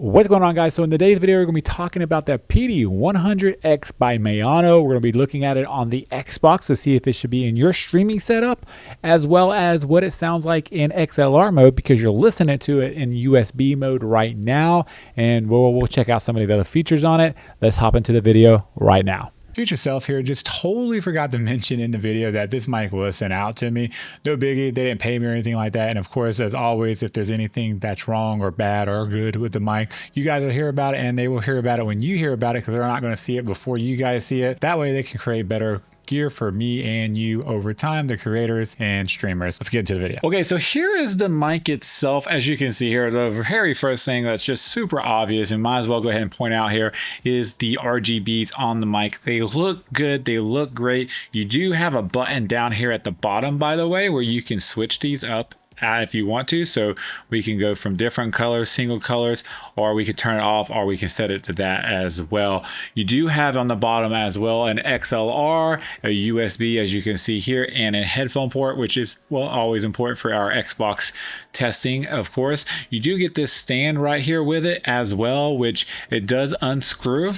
What's going on, guys? So in today's video, we're going to be talking about the PD100X by MAONO. We're going to be looking at it on the Xbox to see if it should be in your streaming setup, as well as what it sounds like in XLR mode, because you're listening to it in USB mode right now. And we'll check out some of the other features on it. Let's hop into the video right now. Future self here just totally forgot to mention in the video that this mic was sent out to me. No biggie, they didn't pay me or anything like that. And of course, as always, if there's anything that's wrong or bad or good with the mic, you guys will hear about it, and they will hear about it when you hear about it, because they're not going to see it before you guys see it. That way they can create better gear for me and you over time, the creators and streamers. Let's get into the video. Okay, so here is the mic itself. As you can see here, the very first thing that's just super obvious and might as well go ahead and point out here is the RGBs on the mic. They look good, they look great. You do have a button down here at the bottom, by the way, where you can switch these up if you want to, so we can go from different colors, single colors, or we can turn it off, or we can set it to that as well. You do have on the bottom as well an XLR, a USB, as you can see here, and a headphone port, which is, well, always important for our Xbox testing. Of course, you do get this stand right here with it as well, which it does unscrew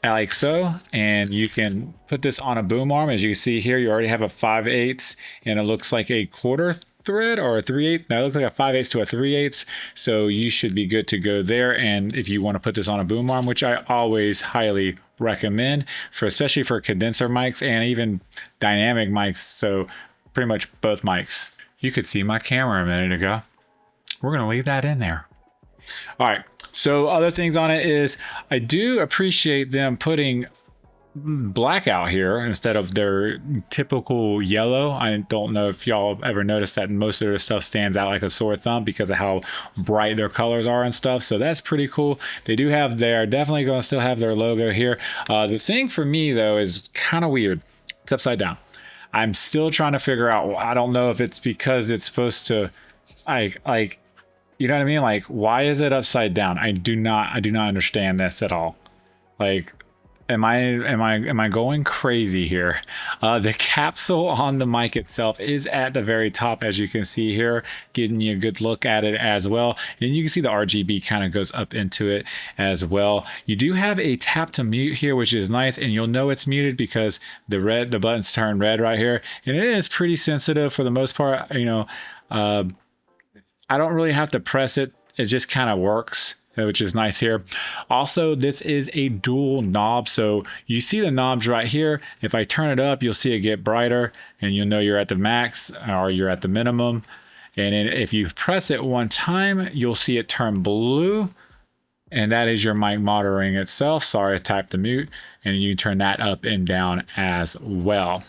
like so, and you can put this on a boom arm. As you can see here, you already have a 5/8, and it looks like a quarter thread or a 3/8. Now it looks like a 5/8 to a 3/8, so you should be good to go there. And if you want to put this on a boom arm, which I always highly recommend, for especially for condenser mics and even dynamic mics, so pretty much both mics. You could see my camera a minute ago. We're going to leave that in there. All right, so other things on it is I do appreciate them putting black out here instead of their typical yellow. I don't know if y'all ever noticed that most of their stuff stands out like a sore thumb because of how bright their colors are and stuff, so that's pretty cool. They do have, they're definitely going to still have their logo here. The thing for me though is kind of weird. It's upside down. I'm still trying to figure out, well, I don't know if it's because it's supposed to like you know what I mean, like why is it upside down? I do not understand this at all. Like, Am I going crazy here? The capsule on the mic itself is at the very top, as you can see here, giving you a good look at it as well. And you can see the RGB kind of goes up into it as well. You do have a tap to mute here, which is nice, and you'll know it's muted because the buttons turn red right here, and it is pretty sensitive for the most part. You know, I don't really have to press it; it just kind of works, which is nice here. Also, this is a dual knob, so you see the knobs right here. If I turn it up, you'll see it get brighter, and you'll know you're at the max or you're at the minimum. And then if you press it one time, you'll see it turn blue, and that is your mic monitoring itself. Sorry, I tapped the mute, and you turn that up and down as well.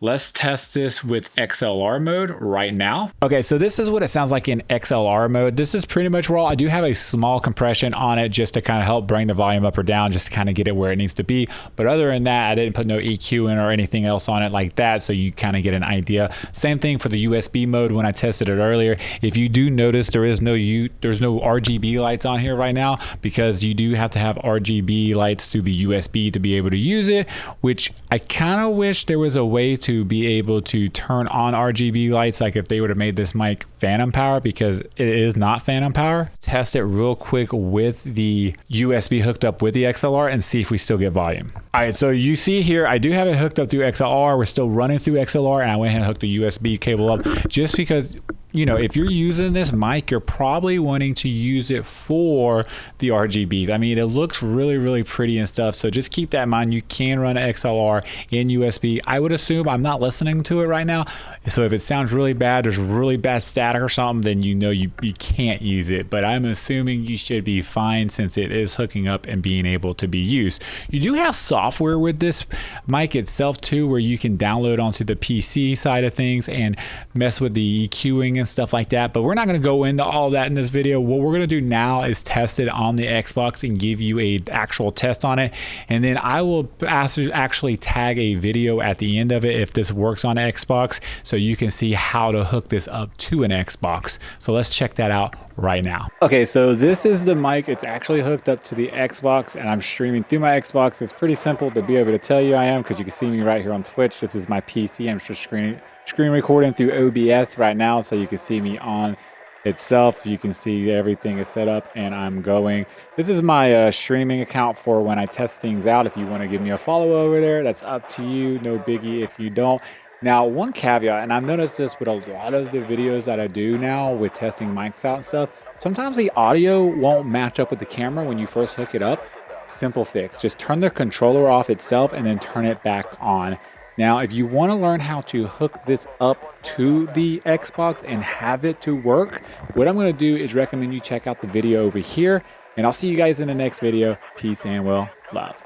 Let's test this with XLR mode right now. Okay, so this is what it sounds like in XLR mode. This is pretty much raw. I do have a small compression on it just to kind of help bring the volume up or down, just to kind of get it where it needs to be. But other than that, I didn't put no EQ in or anything else on it like that, so you kind of get an idea. Same thing for the USB mode when I tested it earlier. If you do notice, there's no RGB lights on here right now, because you do have to have RGB lights through the USB to be able to use it, which I kind of wish there was a way to be able to turn on RGB lights, like if they would have made this mic phantom power, because it is not phantom power. Test it real quick with the USB hooked up with the XLR and see if we still get volume. All right, so you see here, I do have it hooked up through XLR. We're still running through XLR, and I went ahead and hooked the USB cable up just because, you know, if you're using this mic, you're probably wanting to use it for the RGBs. I mean, it looks really, really pretty and stuff. So just keep that in mind. You can run an XLR in USB. I would assume, I'm not listening to it right now, so if it sounds really bad, there's really bad static or something, then you know you can't use it. But I'm assuming you should be fine since it is hooking up and being able to be used. You do have software with this mic itself too, where you can download onto the PC side of things and mess with the EQing and stuff like that, but we're not going to go into all that in this video. What we're going to do now is test it on the Xbox and give you a actual test on it, and then I will actually tag a video at the end of it if this works on Xbox, so you can see how to hook this up to an Xbox. So let's check that out right now. Okay, so this is the mic. It's actually hooked up to the Xbox, and I'm streaming through my Xbox. It's pretty simple to be able to tell you I am, because you can see me right here on Twitch. This is my PC. I'm just screen recording through OBS right now, so you can see me on itself. You can see everything is set up, and I'm going. This is my streaming account for when I test things out. If you want to give me a follow over there, that's up to you. No biggie if you don't. Now, one caveat, and I've noticed this with a lot of the videos that I do now with testing mics out and stuff, sometimes the audio won't match up with the camera when you first hook it up. Simple fix, just turn the controller off itself and then turn it back on. Now, if you want to learn how to hook this up to the Xbox and have it to work, what I'm going to do is recommend you check out the video over here, and I'll see you guys in the next video. Peace and well, love.